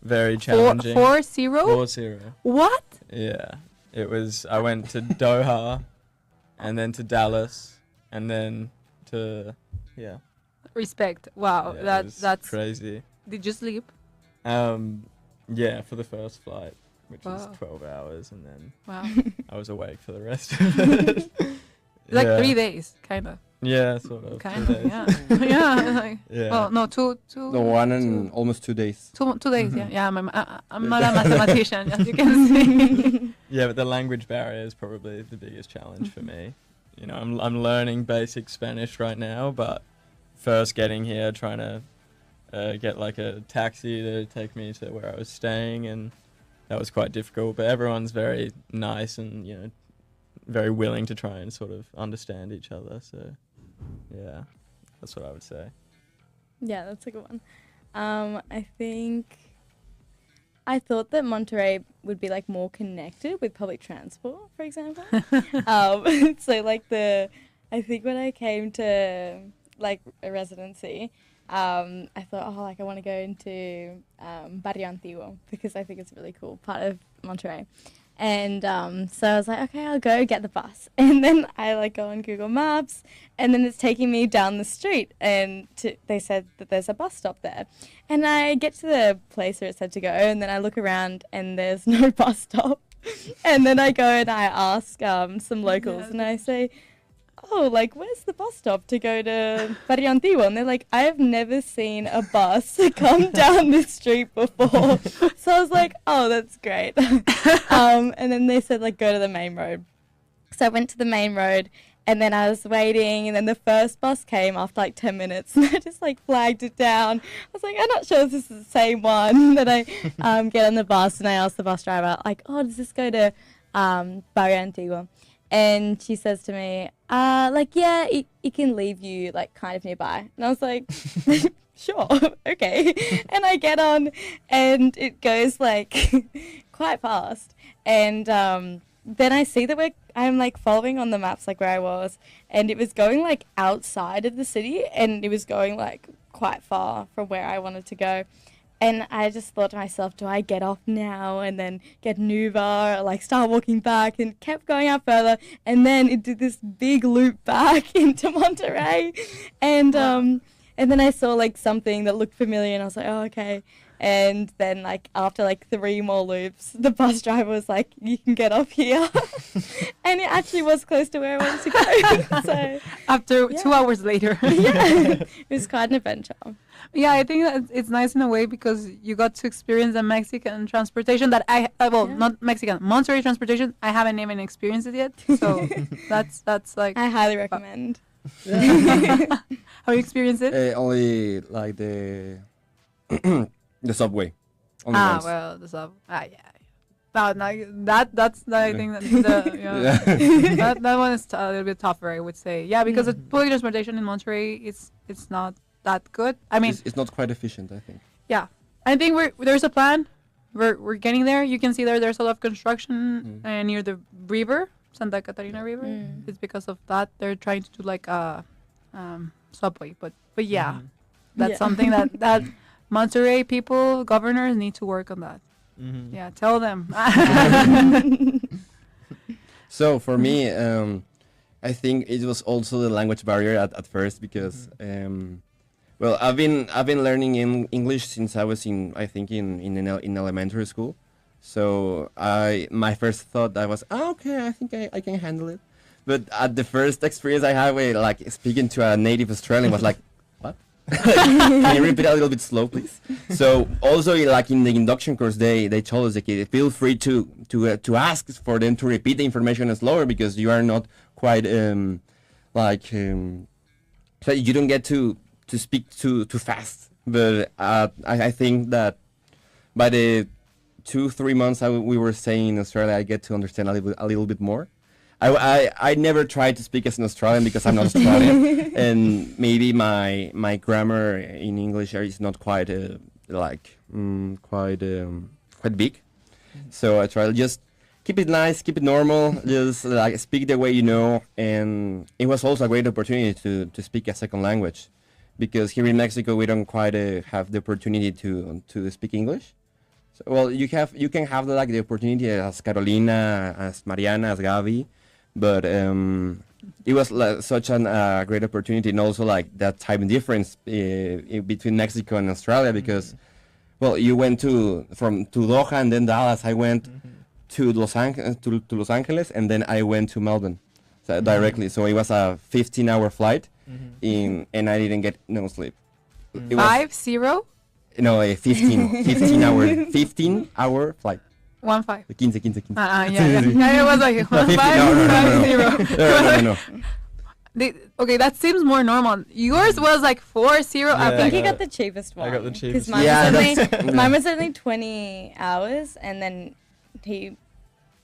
very challenging. 40? 40. What? Yeah, it was. I went to Doha, and then to Dallas, and then to Respect. Wow, yeah, that's crazy. Did you sleep? Yeah, for the first flight, which was 12 hours, and then I was awake for the rest of it. Like 3 days, kind of. Yeah, sort of. Kind of, yeah. Yeah. Well, no, two. No, 1 and almost 2 days. 2 days, yeah. I'm not a mathematician, as you can see. Yeah, but the language barrier is probably the biggest challenge for me. You know, I'm learning basic Spanish right now, but first getting here, trying to get like a taxi to take me to where I was staying, and that was quite difficult. But everyone's very nice and, you know, very willing to try and sort of understand each other. So, yeah, that's what I would say. Yeah, that's a good one. I think I thought that Monterrey would be like more connected with public transport, for example. So like I think when I came to like a residency, I thought, like I want to go into Barrio Antiguo because I think it's a really cool part of Monterrey. And so I was like, okay, I'll go get the bus. And then I like go on Google Maps, and then it's taking me down the street, and they said that there's a bus stop there. And I get to the place where it said to go, and then I look around and there's no bus stop. And then I go and I ask some locals, and I say, oh, like, where's the bus stop to go to Barrio Antiguo? And they're like, I have never seen a bus come down this street before. So I was like, oh, that's great. And then they said, like, go to the main road. So I went to the main road, and then I was waiting, and then the first bus came after, like, 10 minutes, and I just, like, flagged it down. I was like, I'm not sure if this is the same one. That I get on the bus, and I asked the bus driver, like, oh, does this go to Barrio Antiguo? And she says to me, like, yeah, it can leave you, like, kind of nearby. And I was like, sure, okay. And I get on, and it goes, like, quite fast. And then I see that I'm, like, following on the maps, like, where I was. And it was going, like, outside of the city, and it was going, like, quite far from where I wanted to go. And I just thought to myself, do I get off now and then get an Uber or like start walking back, and kept going out further. And then it did this big loop back into Monterrey. And and then I saw like something that looked familiar, and I was like, oh, okay. And then like after like 3 more loops, the bus driver was like, you can get off here. And it actually was close to where I wanted to go. So after 2 hours later. Yeah, it was quite an adventure. Yeah, I think that it's nice in a way because you got to experience the Mexican transportation that not Mexican, Monterrey transportation. I haven't even experienced it yet, so that's like I highly recommend. Have you experienced it? Only like the subway. Only once. Well, the subway. Yeah. That's I think that that one is a little bit tougher, I would say. Yeah, because the public transportation in Monterrey it's not that good. I mean, it's not quite efficient, I think. Yeah, I think there's a plan. We're getting there. You can see there's a lot of construction near the river, Santa Catarina River. It's because of that they're trying to do like a subway. But yeah, that's something that Monterrey people, governors need to work on that. Yeah, tell them. So for me, I think it was also the language barrier at first because. Well, I've been learning in English since I was in elementary school. So my first thought I was, okay, I think I can handle it. But at the first experience I had with like speaking to a native Australian was like, what? Can you repeat a little bit slow, please? So also like in the induction course, they told us like, feel free to ask for them to repeat the information slower because you are not quite so you don't get to speak too fast. But I think that by the 2-3 months we were staying in Australia, I get to understand a little bit more. I never tried to speak as an Australian because I'm not Australian, and maybe my grammar in English is not quite quite big. So I try just keep it nice, keep it normal, just like speak the way you know. And it was also a great opportunity to speak a second language, because here in Mexico we don't quite have the opportunity to speak English. So, well, you can have like the opportunity as Carolina, as Mariana, as Gavi, but it was such a great opportunity, and also like that time difference between Mexico and Australia, because well, you went to Doha and then Dallas. I went to Los Angeles, and then I went to Melbourne directly. So it was a 15-hour flight, and I didn't get no sleep. It was, 5-0? No, a 15-hour flight. 1-5. 15. Yeah. It was like 1-5, 5-0. No. Okay, that seems more normal. Yours was like 4-0. I think he got the cheapest one. I got the cheapest one. one. Mine was only 20 hours, and then he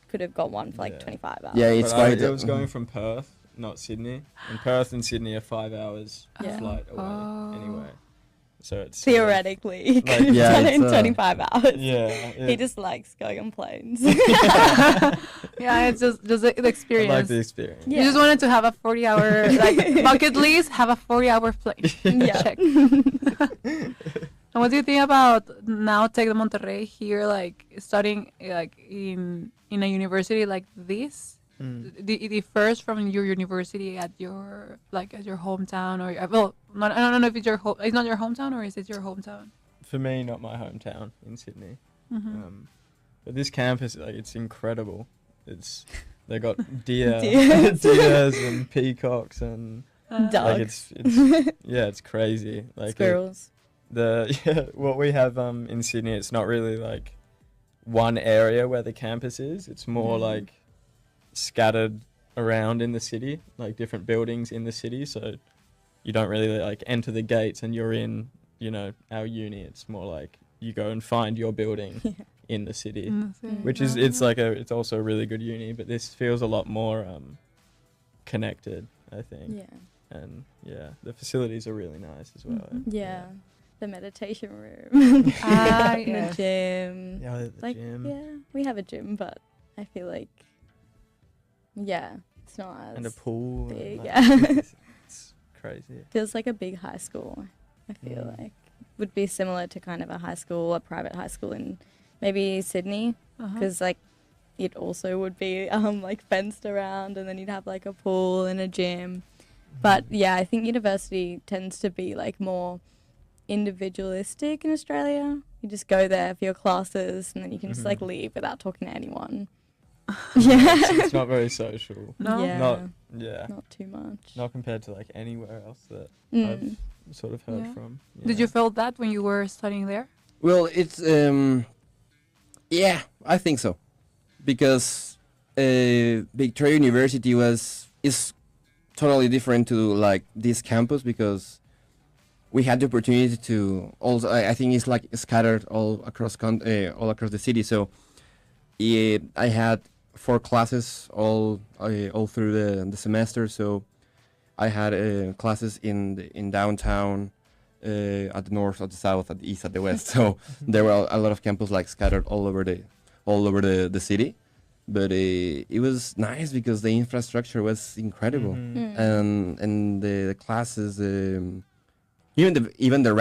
could have got one for like 25 hours. Yeah, it's quite. It was going from Perth, not Sydney. And Perth and Sydney are 5 hours flight away anyway. So it's theoretically, he could have done it in 25 hours. Yeah. He just likes going on planes. Yeah, it's just the experience. I like the experience. You just wanted to have a 40-hour like bucket list, have a 40-hour flight. Check. And what do you think about now TEC de Monterrey here, like studying like in a university like this? The first from your university at your hometown, or well, I don't know if it's it's not your hometown, or is it your hometown? For me, not my hometown in Sydney. But this campus, like, it's incredible. They got deers and peacocks and dogs. Like it's crazy. Like squirrels. What we have in Sydney, it's not really like one area where the campus is. It's more like scattered around in the city, like different buildings in the city. So you don't really like enter the gates and you're in, our uni. It's more like you go and find your building in the city, which is it's also a really good uni. But this feels a lot more connected, I think. Yeah. And the facilities are really nice as well. Yeah. The meditation room. The gym. Yeah, the gym. Yeah, we have a gym, but I feel like it's not as and a pool. big. It's crazy. Feels like a big high school. I feel like would be similar to kind of a private high school in maybe Sydney, because like it also would be like fenced around, and then you'd have like a pool and a gym. But I think university tends to be like more individualistic in Australia. You just go there for your classes, and then you can just like leave without talking to anyone. It's not very social. No. Not too much. Not compared to like anywhere else that I've sort of heard from. Yeah. Did you feel that when you were studying there? Well, it's I think so, because Victoria University is totally different to like this campus, because we had the opportunity to also, I think it's like scattered all across the city. So I had 4 classes all through the semester. So I had classes in downtown, at the north, at the south, at the east, at the west. So there were a lot of campus like scattered all over the city. But it was nice because the infrastructure was incredible, and the classes, even the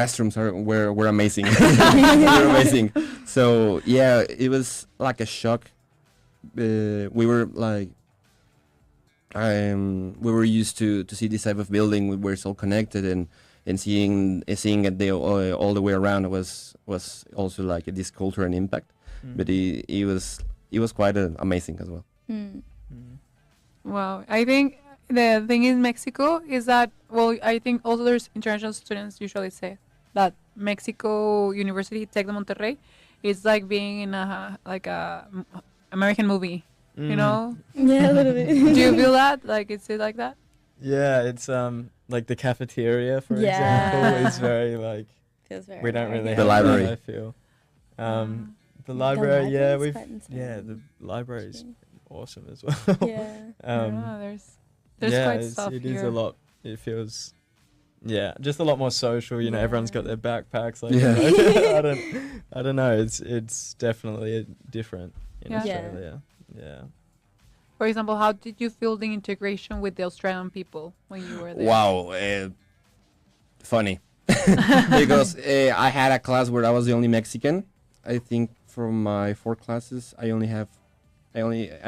restrooms were amazing. Were amazing. So it was like a shock. We were like, we were used to see this type of building where it's all connected, and seeing it all the way around was also like this culture and impact. But it was quite amazing as well. Wow, I think the thing in Mexico is that, I think also there's international students usually say that Mexico University, TEC de Monterrey, is like being in a American movie, you know? Yeah, a little bit. Do you feel that? Like, it's like that? Yeah, it's like the cafeteria, for example, is very like, feels very we don't really The have library. that, I feel. The library, the library's awesome as well. There's yeah, quite stuff it here. is a lot. It feels, just a lot more social. You know, everyone's got their backpacks. Like, Yeah. I don't know. It's definitely different in Australia. Yeah. For example, how did you feel the integration with the Australian people when you were there? Wow, funny. Because I had a class where I was the only Mexican. I think from my 4 classes, I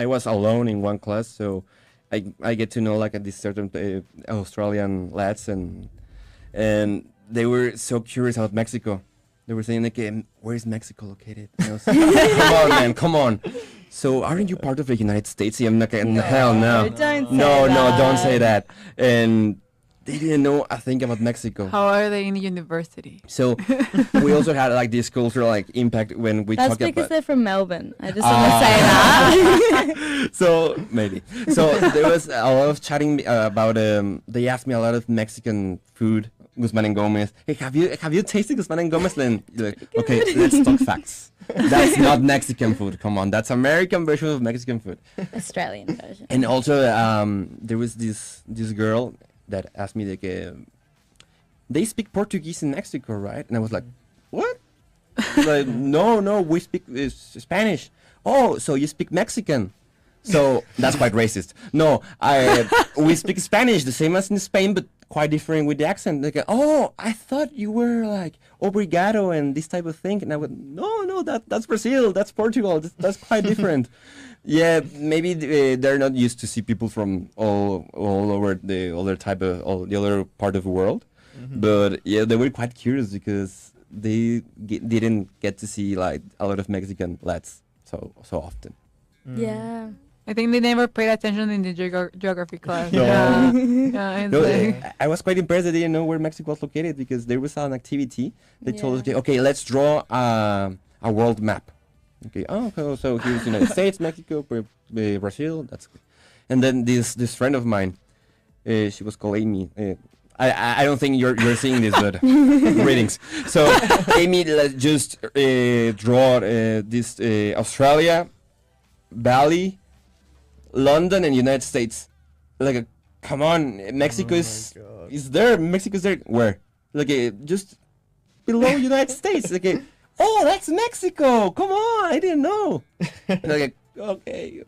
was alone in one class, so I get to know like these certain Australian lads, and they were so curious about Mexico. They were saying like, where is Mexico located? And I was like, come on, man, come on. So aren't you part of the United States? I'm like, hell no. Don't say that. And they didn't know a thing about Mexico. How are they in university? So we also had like this cultural like impact when we talked about. That's because they're from Melbourne. I just want to say that. So maybe. So there was a lot of chatting about. They asked me a lot of Mexican food. Guzman and Gomez. Hey, have you tasted Guzman and Gomez? Then like, okay, let's talk facts. That's not Mexican food. Come on, that's American version of Mexican food. Australian version. And also, there was this girl that asked me like, they speak Portuguese in Mexico, right? And I was like, what? Like, no, we speak Spanish. Oh, so you speak Mexican? So that's quite racist. No, we speak Spanish, the same as in Spain, but quite different with the accent. Like, oh, I thought you were like obrigado and this type of thing. And I would, no, that's Brazil, that's Portugal, that's quite different. Yeah, maybe they're not used to see people from all over the other part of the world. Mm-hmm. But yeah, they were quite curious because they didn't get to see like a lot of Mexican lads so often. Yeah. I think they never paid attention in the geography class. No. Yeah, I was quite impressed that they didn't know where Mexico was located because there was an activity. They told us, okay, let's draw a world map. Okay, so here's United States, Mexico, Brazil. That's good. And then this friend of mine, she was called Amy. I don't think you're seeing this, but greetings. So Amy, let's just draw this Australia, Bali, London, and United States. Like, come on, Mexico is there. Mexico's there. Where? Like, just below United States. Like, oh, that's Mexico. Come on, I didn't know. Like, okay.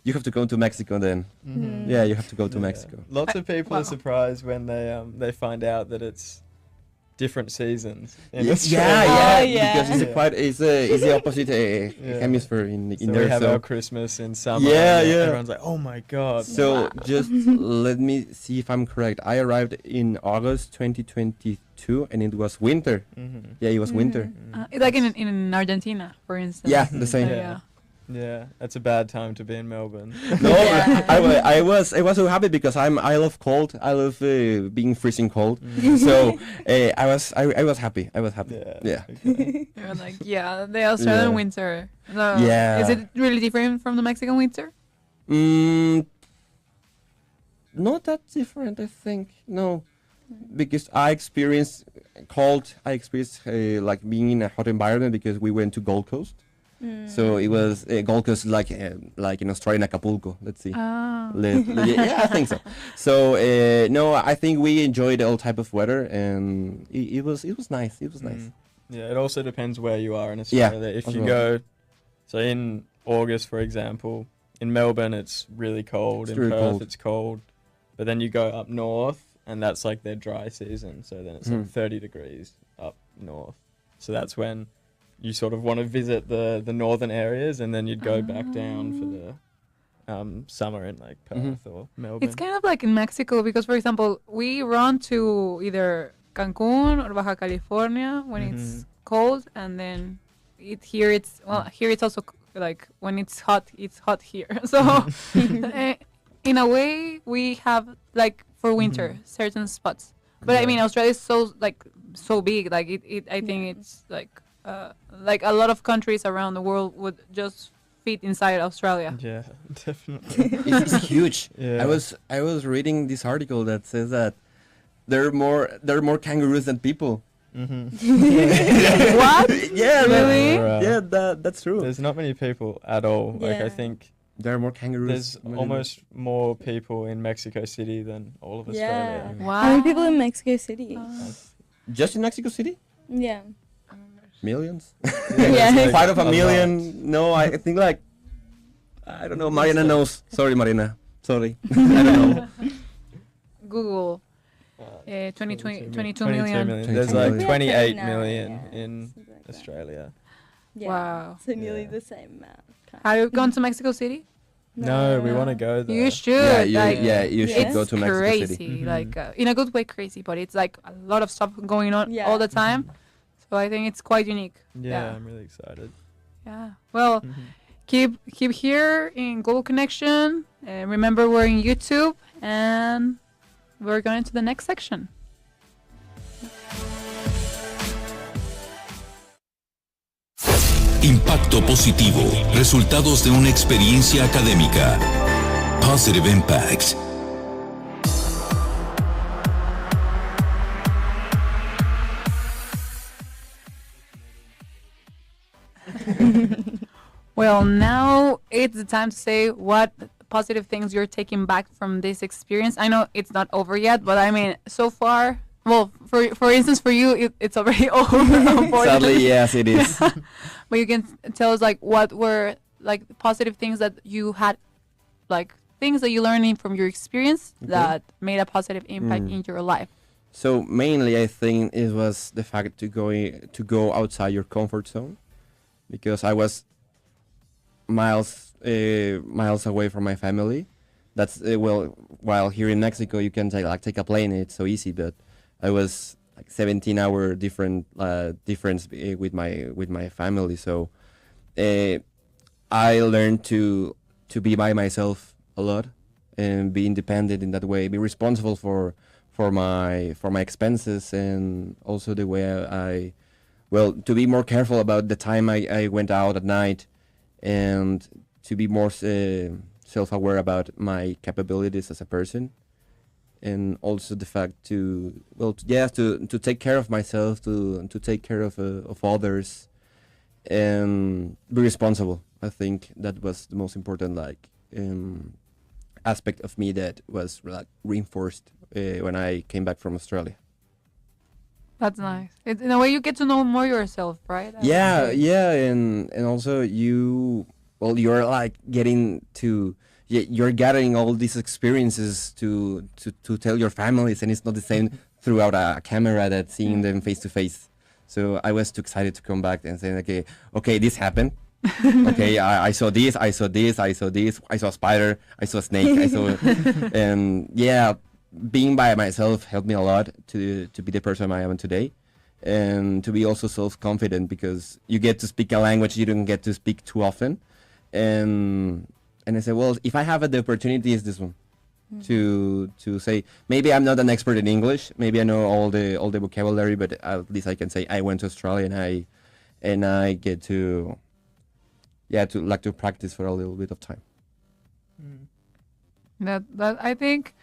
You have to go to Mexico then. Mm-hmm. Yeah, you have to go to Mexico. Lots of people are surprised when they find out that it's different seasons. Because it's the opposite hemisphere in so there. We have our Christmas in summer. Yeah. Everyone's like, oh my god. So just let me see if I'm correct. I arrived in August 2022, and it was winter. Mm-hmm. Yeah, it was winter. Like in Argentina, for instance. Yeah, the same. Yeah, that's a bad time to be in Melbourne. No, I was so happy because I love cold. I love being freezing cold. So I was happy. Yeah. Okay. You're like, the Australian winter. No, yeah. Is it really different from the Mexican winter? Not that different, I think. No, because I experienced cold. I experienced like being in a hot environment because we went to Gold Coast. So it was Gold Coast, like in Australia, in Acapulco. Let's see. Yeah, I think so. So no, I think we enjoyed all type of weather, and it was nice. It was nice. Yeah, it also depends where you are in Australia. Yeah, if you go, so in August, for example, in Melbourne it's really cold. In Perth it's cold, but then you go up north, and that's like their dry season. So then it's like 30 degrees up north. So that's when you sort of want to visit the northern areas, and then you'd go back down for the summer in like Perth or Melbourne. It's kind of like in Mexico because, for example, we run to either Cancun or Baja California when it's cold, and then here it's also like when it's hot here. So in a way, we have like for winter certain spots, but I mean Australia is so big. Like I think it's like a lot of countries around the world would just fit inside Australia. Yeah, definitely. It's huge. Yeah. I was reading this article that says that there are more kangaroos than people. Mm-hmm. What? Yeah, really? Yeah, that's true. There's not many people at all. Like I think there are more kangaroos. There's almost more people in Mexico City than all of Australia. Yeah. Wow. How many people in Mexico City? Just in Mexico City? Yeah. Millions? Yeah. Part of a million. No, I think like I don't know. Marina knows. Sorry, Marina. Sorry. I don't know. Google. 22 million. There's like Yeah, 28 39, million yeah, in something like that. Australia. Yeah. Wow. So nearly Yeah. the same amount. Have you gone to Mexico City? No, we want to go there. You should. You should It's go to Mexico crazy, City. like in a good way, crazy. But it's like a lot of stuff going on Yeah. all the time. So I think it's quite unique. Yeah, I'm really excited. Yeah. Well, keep here in Global Connection. Remember, we're in YouTube, and we're going to the next section. Impacto positivo. Resultados de una experiencia académica. Positive Impacts. Well, now it's the time to say what positive things you're taking back from this experience. I know it's not over yet, but I mean, so far, well, for instance, for you, it's already over. Sadly, yes, it is. But you can tell us like what were like positive things that you had, like things that you learned from your experience that made a positive impact in your life. So mainly, I think it was the fact to go outside your comfort zone, because I was miles away from my family. That's while here in Mexico you can take a plane, it's so easy, but I was like 17-hour difference with my family. So I learned to be by myself a lot and be independent in that way, be responsible for my expenses, and also the way to be more careful about the time I went out at night, and to be more self-aware about my capabilities as a person, and also the fact to take care of myself, to take care of others, and be responsible. I think that was the most important aspect of me that was reinforced when I came back from Australia. That's nice. In a way, you get to know more yourself, right? And also you're you're gathering all these experiences to tell your families, and it's not the same throughout a camera that seeing them face to face. So I was too excited to come back and say, okay, this happened. Okay, I saw this, I saw a spider, I saw a snake, and being by myself helped me a lot to be the person I am today, and to be also self-confident, because you get to speak a language you don't get to speak too often, and I said, well, if I have the opportunity, it's this one, to say maybe I'm not an expert in English, maybe I know all the vocabulary, but at least I can say I went to Australia and I get to to practice for a little bit of time. That I think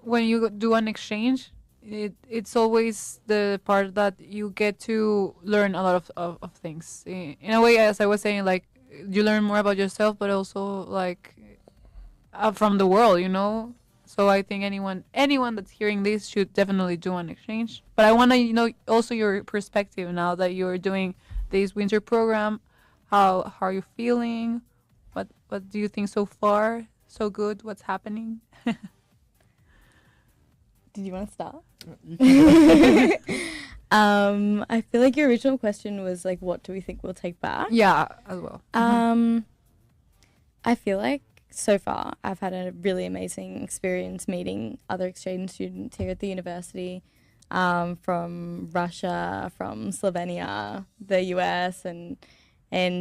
when you do an exchange, it's always the part that you get to learn a lot of things. In a way, as I was saying, like you learn more about yourself, but also like from the world, you know. So I think anyone that's hearing this should definitely do an exchange. But I want to know also your perspective now that you're doing this winter program. How are you feeling? What do you think so far? So good? What's happening? Did you want to start? I feel like your original question was like, what do we think we'll take back? Yeah, as well. I feel like so far I've had a really amazing experience meeting other exchange students here at the university, from Russia, from Slovenia, the US, and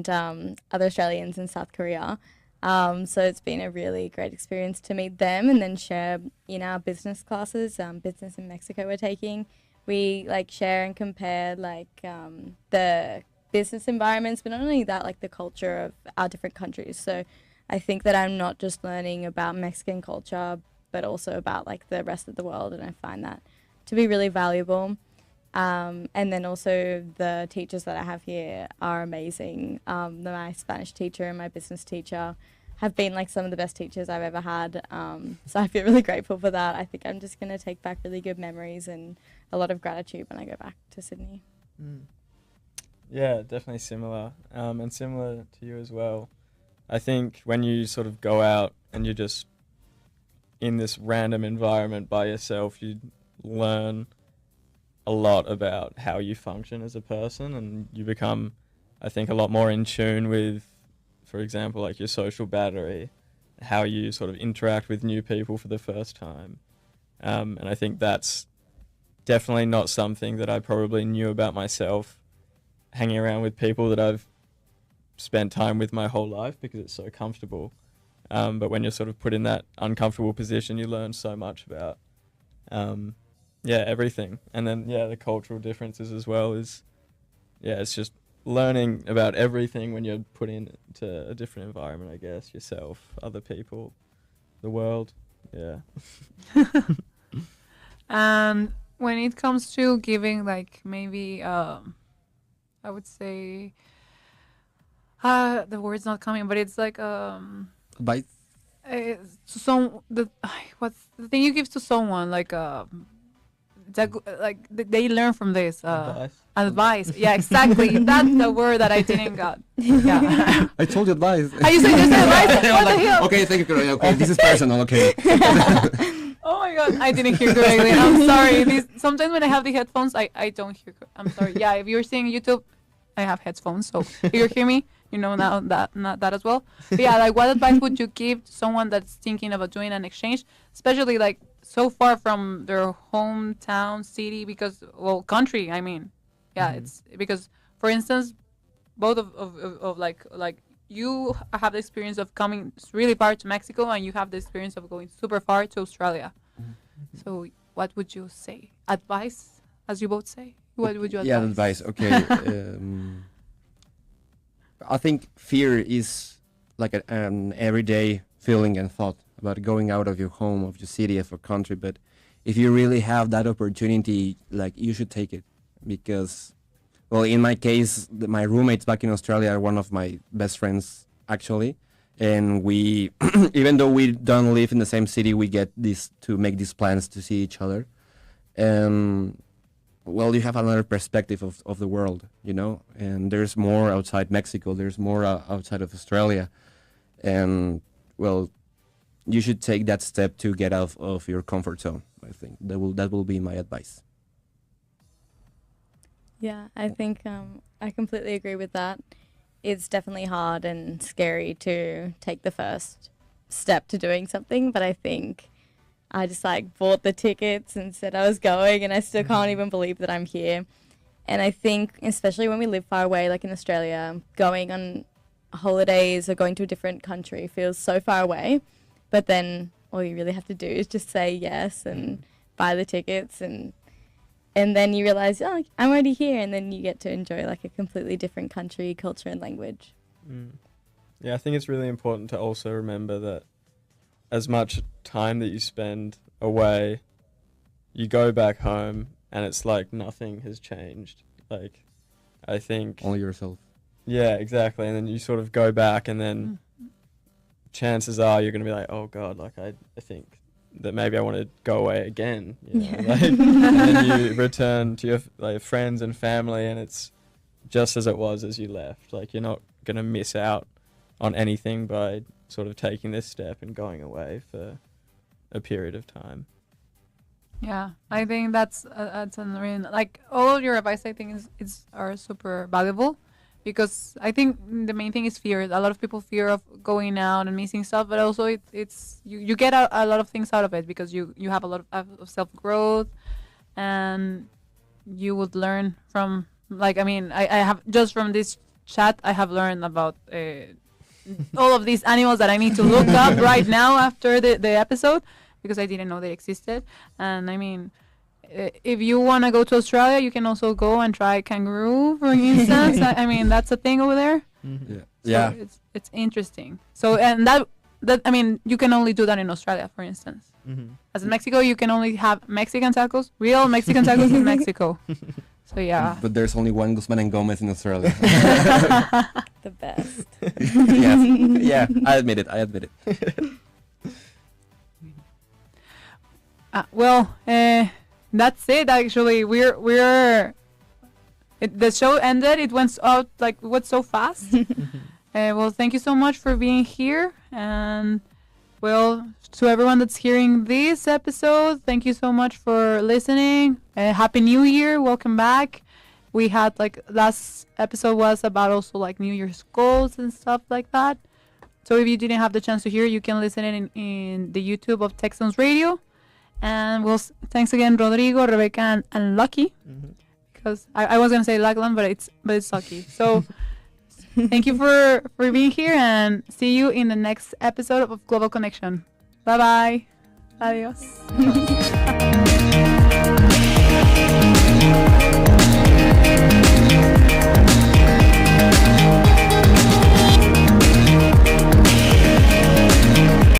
other Australians in South Korea. So it's been a really great experience to meet them and then share in our business classes, business in Mexico we're taking. We share and compare the business environments, but not only that, the culture of our different countries. So I think that I'm not just learning about Mexican culture, but also about the rest of the world, and I find that to be really valuable. And then also the teachers that I have here are amazing. My Spanish teacher and my business teacher have been some of the best teachers I've ever had. So I feel really grateful for that. I think I'm just going to take back really good memories and a lot of gratitude when I go back to Sydney. Yeah, definitely similar. And similar to you as well. I think when you sort of go out and you're just in this random environment by yourself, you learn a lot about how you function as a person, and you become, I think, a lot more in tune with, for example, like your social battery, how you sort of interact with new people for the first time. And I think that's definitely not something that I probably knew about myself hanging around with people that I've spent time with my whole life, because it's so comfortable. But when you're sort of put in that uncomfortable position, you learn so much about, everything. And then, the cultural differences as well is, it's just learning about everything when you're put into a different environment, I guess, yourself, other people, the world, And when it comes to giving, like, maybe, I would say, the word's not coming, but it's like, Advice? what's the thing you give to someone, like, they learn from this, advice. Yeah, exactly. That's the word that I didn't got. Yeah. I told you advice. You said advice? What the hell? Okay, thank you. Okay, this is personal, okay. Oh my god, I didn't hear correctly. I'm sorry. Sometimes when I have the headphones, I don't hear. I'm sorry. Yeah, if you're seeing YouTube, I have headphones, so if you hear me, you know now that as well. But yeah, like, what advice would you give to someone that's thinking about doing an exchange, especially like so far from their hometown city, because, well, country, I mean. Yeah, it's because, for instance, both of like you have the experience of coming really far to Mexico, and you have the experience of going super far to Australia. So what would you say? Advice, as you both say? What would you advise? Yeah, advice. Okay. I think fear is like an everyday feeling and thought about going out of your home, of your city, of your country. But if you really have that opportunity, like, you should take it. Because, well, in my case, my roommates back in Australia are one of my best friends, actually. And we, even though we don't live in the same city, we get to make these plans to see each other. Well, you have another perspective of the world, you know? And there's more outside Mexico. There's more outside of Australia. And, well, you should take that step to get out of your comfort zone, I think. That will be my advice. Yeah, I think I completely agree with that. It's definitely hard and scary to take the first step to doing something, but I think I just bought the tickets and said I was going, and I still can't even believe that I'm here. And I think, especially when we live far away, like in Australia, going on holidays or going to a different country feels so far away, but then all you really have to do is just say yes and buy the tickets, and then you realize, oh, I'm already here, and then you get to enjoy like a completely different country, culture, and language. Yeah, I think it's really important to also remember that as much time that you spend away, you go back home and it's like nothing has changed. Like, I think... Only yourself. Yeah, exactly. And then you sort of go back, and then chances are you're going to be like, oh God, like I think that maybe I want to go away again, you know? And then you return to your friends and family, and it's just as it was as you left. Like, you're not going to miss out on anything by sort of taking this step and going away for a period of time. Yeah, I think that's really, like, all of your advice, I think are super valuable, because I think the main thing is fear. A lot of people fear of going out and missing stuff, but also you get a lot of things out of it, because you have a lot of self-growth, and you would learn from, like, I mean, I have, just from this chat, I have learned about all of these animals that I need to look up right now after the episode, because I didn't know they existed. And I mean, if you want to go to Australia, you can also go and try kangaroo, for instance. I mean, that's a thing over there. Yeah. So it's interesting. So, and that I mean, you can only do that in Australia, for instance. As in Mexico, you can only have Mexican tacos, real Mexican tacos in Mexico. So yeah. But there's only one Guzman and Gomez in Australia. The best. Yes. Yeah, I admit it. Well, that's it. Actually, the show ended. It went out went so fast. Well, thank you so much for being here. And, well, to everyone that's hearing this episode, thank you so much for listening. Happy New Year. Welcome back. We had, last episode was about also, New Year's goals and stuff like that. So if you didn't have the chance to hear, you can listen in the YouTube of Texans Radio. And, well, thanks again, Rodrigo, Rebecca, and Lucky. Because I was going to say Lachlan, but it's Lucky. So thank you for being here, and see you in the next episode of Global Connection. Bye-bye. Adios.